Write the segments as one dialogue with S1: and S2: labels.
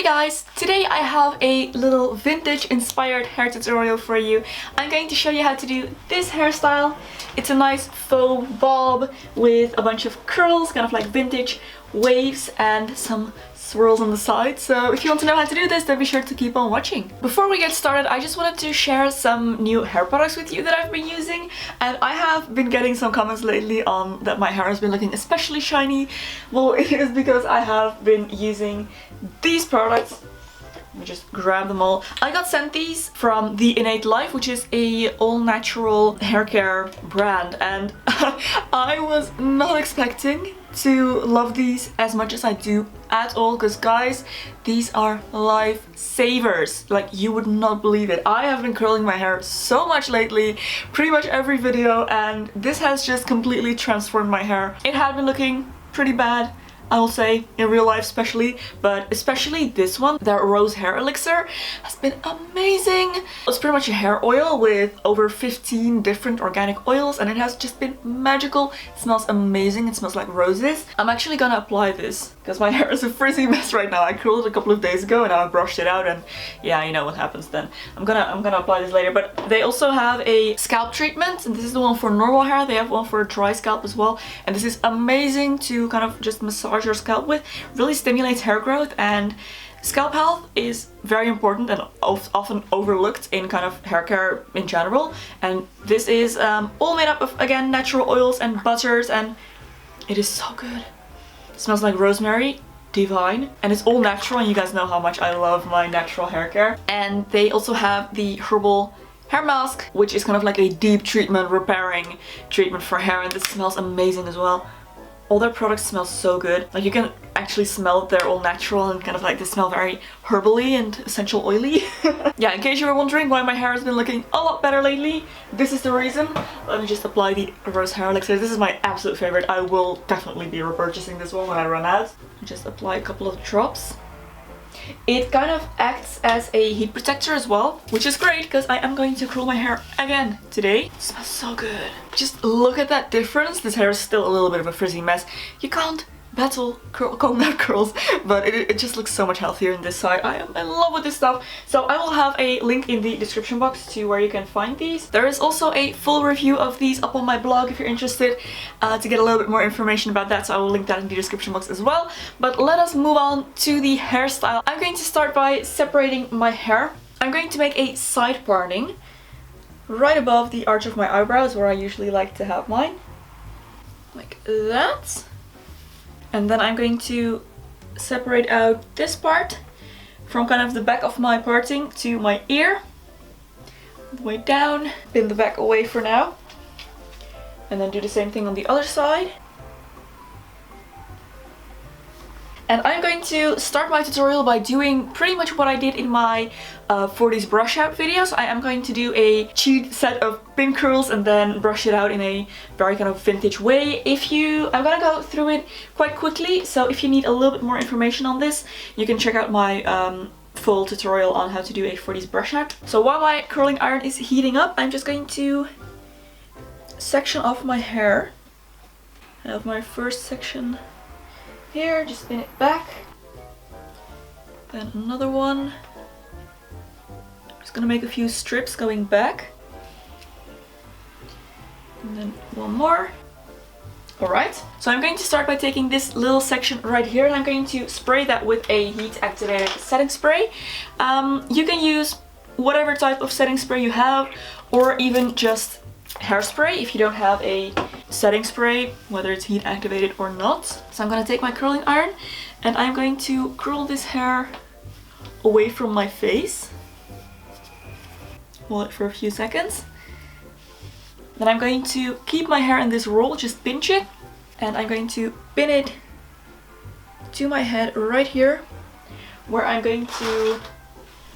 S1: guys, today I have a little vintage inspired hair tutorial for you. I'm going to show you how to do this hairstyle. It's a nice faux bob with a bunch of curls, kind of like vintage waves and some swirls on the side. So if you want to know how to do this, then be sure to keep on watching. Before we get started, I just wanted to share some new hair products with you that I've been using, and I have been getting some comments lately on that my hair has been looking especially shiny. Well, it is because I have been using these products. Let me just grab them all. I got sent these from The Innate Life, which is a all-natural hair care brand, and I was not expecting to love these as much as I do at all, because guys, these are lifesavers. Like, you would not believe it. I have been curling my hair so much lately, pretty much every video, and this has just completely transformed my hair. It had been looking pretty bad, I will say, in real life especially, but especially this one, their rose hair elixir, has been amazing. It's pretty much a hair oil with over 15 different organic oils, and it has just been magical. It smells amazing. It smells like roses. I'm actually gonna apply this because my hair is a frizzy mess right now. I curled it a couple of days ago and now I brushed it out, and yeah, you know what happens then. I'm gonna apply this later, but they also have a scalp treatment, and this is the one for normal hair. They have one for dry scalp as well, and this is amazing to kind of just massage your scalp with. Really stimulates hair growth, and scalp health is very important and often overlooked in kind of hair care in general, and this is all made up of, again, natural oils and butters, and it is so good. It smells like rosemary, divine, and it's all natural, and you guys know how much I love my natural hair care. And they also have the herbal hair mask, which is kind of like a deep treatment, repairing treatment for hair, and this smells amazing as well. All their products smell so good. Like, you can actually smell they're all natural and kind of like they smell very herbally and essential oily. Yeah, in case you were wondering why my hair has been looking a lot better lately, this is the reason. Let me just apply the rose hair elixir. This is my absolute favorite. I will definitely be repurchasing this one when I run out. Just apply a couple of drops. It kind of acts as a heat protector as well, which is great because I am going to curl my hair again today. It smells so good. Just look at that difference. This hair is still a little bit of a frizzy mess. You can't battle comb out curls, but it just looks so much healthier in this side. I am in love with this stuff. So I will have a link in the description box to where you can find these. There is also a full review of these up on my blog if you're interested to get a little bit more information about that, so I will link that in the description box as well. But let us move on to the hairstyle. I'm going to start by separating my hair. I'm going to make a side parting right above the arch of my eyebrows, where I usually like to have mine, like that. And then I'm going to separate out this part from kind of the back of my parting to my ear, all the way down, pin the back away for now, and then do the same thing on the other side. And I'm going to start my tutorial by doing pretty much what I did in my 40s brush out videos. I am going to do a cheat set of pin curls and then brush it out in a very kind of vintage way. I'm gonna go through it quite quickly, so if you need a little bit more information on this, you can check out my full tutorial on how to do a 40s brush out. So while my curling iron is heating up, I'm just going to section off my hair. I have my first section here, just spin it back, then another one. I'm just gonna make a few strips going back, and then one more. Alright, so I'm going to start by taking this little section right here, and I'm going to spray that with a heat activated setting spray. You can use whatever type of setting spray you have, or even just hairspray if you don't have a setting spray, whether it's heat activated or not. So I'm gonna take my curling iron and I'm going to curl this hair away from my face. Hold it for a few seconds. Then I'm going to keep my hair in this roll, just pinch it, and I'm going to pin it to my head right here, where I'm going to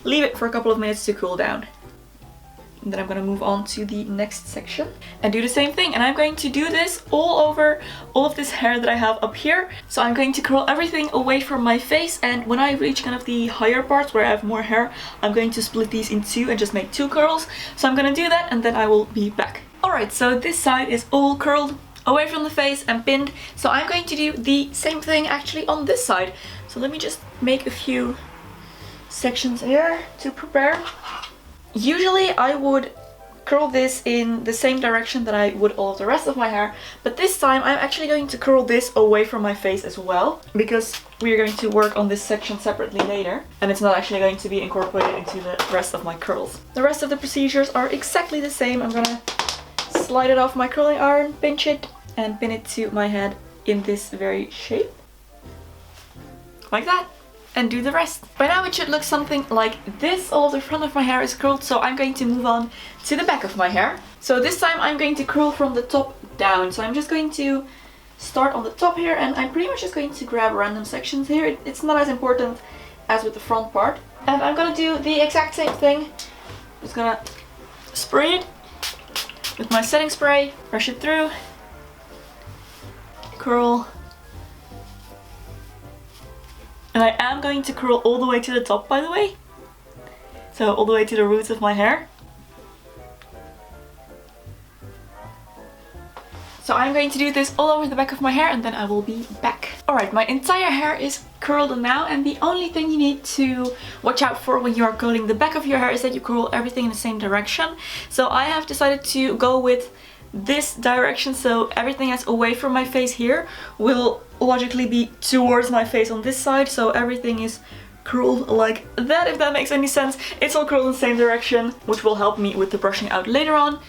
S1: leave it for a couple of minutes to cool down. And then I'm gonna move on to the next section and do the same thing. And I'm going to do this all over all of this hair that I have up here. So I'm going to curl everything away from my face, and when I reach kind of the higher parts where I have more hair, I'm going to split these in two and just make two curls. So I'm gonna do that and then I will be back. Alright, so this side is all curled away from the face and pinned. So I'm going to do the same thing actually on this side. So let me just make a few sections here to prepare. Usually I would curl this in the same direction that I would all of the rest of my hair, but this time I'm actually going to curl this away from my face as well, because we are going to work on this section separately later, and it's not actually going to be incorporated into the rest of my curls. The rest of the procedures are exactly the same. I'm gonna slide it off my curling iron, pinch it, and pin it to my head in this very shape. Like that. And do the rest. By now it should look something like this. All of the front of my hair is curled, so I'm going to move on to the back of my hair. So this time I'm going to curl from the top down. So I'm just going to start on the top here, and I'm pretty much just going to grab random sections here. It's not as important as with the front part. And I'm gonna do the exact same thing. Just gonna spray it with my setting spray, brush it through, curl. And I am going to curl all the way to the top, by the way. So all the way to the roots of my hair. So I'm going to do this all over the back of my hair, and then I will be back. Alright, my entire hair is curled now, and the only thing you need to watch out for when you are curling the back of your hair is that you curl everything in the same direction. So I have decided to go with this direction, so everything that's away from my face here will logically be towards my face on this side, so everything is curled like that, if that makes any sense. It's all curled in the same direction, which will help me with the brushing out later on,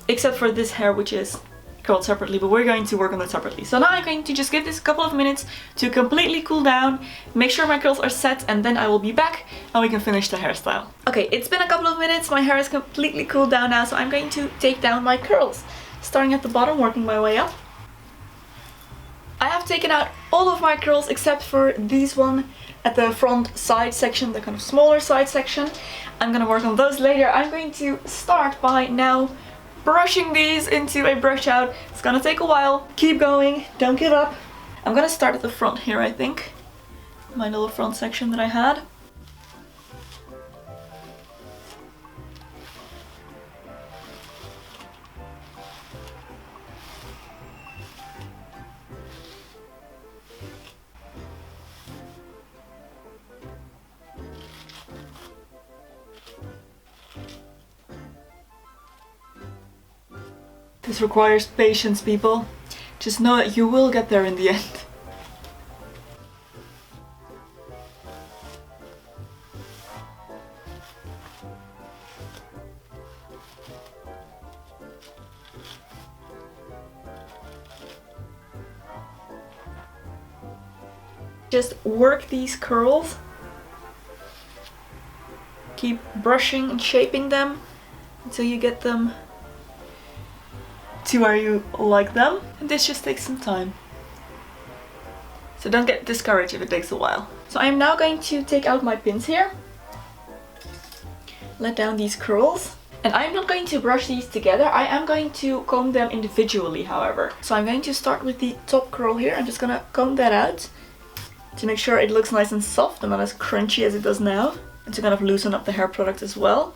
S1: except for this hair, which is curled separately, but we're going to work on that separately. So now I'm going to just give this a couple of minutes to completely cool down, make sure my curls are set, and then I will be back and we can finish the hairstyle. Okay, it's been a couple of minutes, my hair is completely cooled down now, so I'm going to take down my curls. Starting at the bottom, working my way up. I have taken out all of my curls except for these one at the front side section, the kind of smaller side section. I'm gonna work on those later. I'm going to start by now brushing these into a brush out. It's gonna take a while. Keep going, don't give up. I'm gonna start at the front here, I think. My little front section that I had. This requires patience, people. Just know that you will get there in the end. Just work these curls. Keep brushing and shaping them until you get them to where you like them. And this just takes some time. So don't get discouraged if it takes a while. So I'm now going to take out my pins here. Let down these curls. And I'm not going to brush these together. I am going to comb them individually, however. So I'm going to start with the top curl here. I'm just gonna comb that out to make sure it looks nice and soft and not as crunchy as it does now. And to kind of loosen up the hair product as well.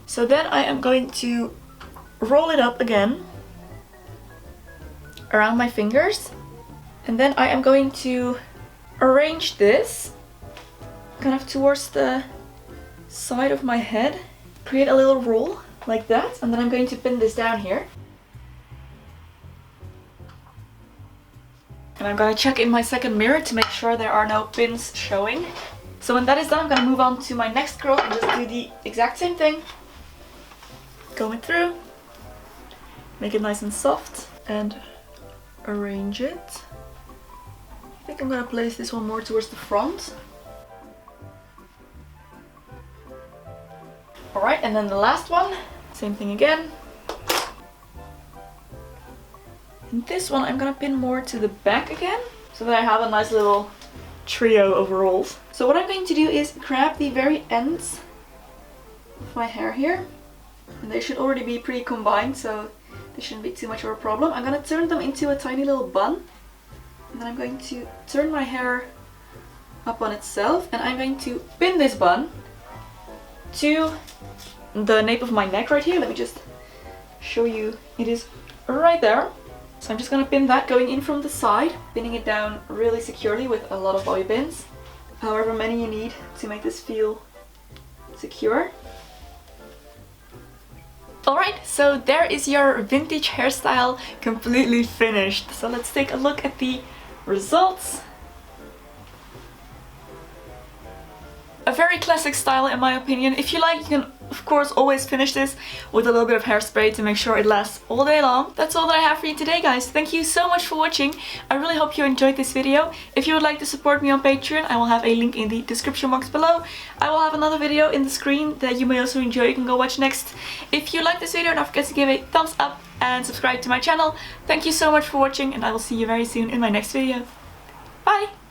S1: So then I am going to roll it up again around my fingers, and then I am going to arrange this kind of towards the side of my head, create a little roll like that, and then I'm going to pin this down here. And I'm gonna check in my second mirror to make sure there are no pins showing. So when that is done, I'm gonna move on to my next curl and just do the exact same thing. Comb it through, make it nice and soft, and arrange it. I think I'm gonna place this one more towards the front. Alright, and then the last one, same thing again. And this one I'm gonna pin more to the back again, so that I have a nice little trio of rolls. So what I'm going to do is grab the very ends of my hair here. And they should already be pretty combined, so this shouldn't be too much of a problem. I'm gonna turn them into a tiny little bun. And then I'm going to turn my hair up on itself, and I'm going to pin this bun to the nape of my neck right here. Let me just show you. It is right there. So I'm just gonna pin that going in from the side, pinning it down really securely with a lot of bobby pins. However many you need to make this feel secure. Alright, so there is your vintage hairstyle completely finished. So let's take a look at the results. A very classic style in my opinion. If you like, you can of course always finish this with a little bit of hairspray to make sure it lasts all day long. That's all that I have for you today, guys. Thank you so much for watching. I really hope you enjoyed this video. If you would like to support me on Patreon, I will have a link in the description box below. I will have another video in the screen that you may also enjoy. You can go watch next. If you like this video, don't forget to give a thumbs up and subscribe to my channel. Thank you so much for watching, and I will see you very soon in my next video. Bye!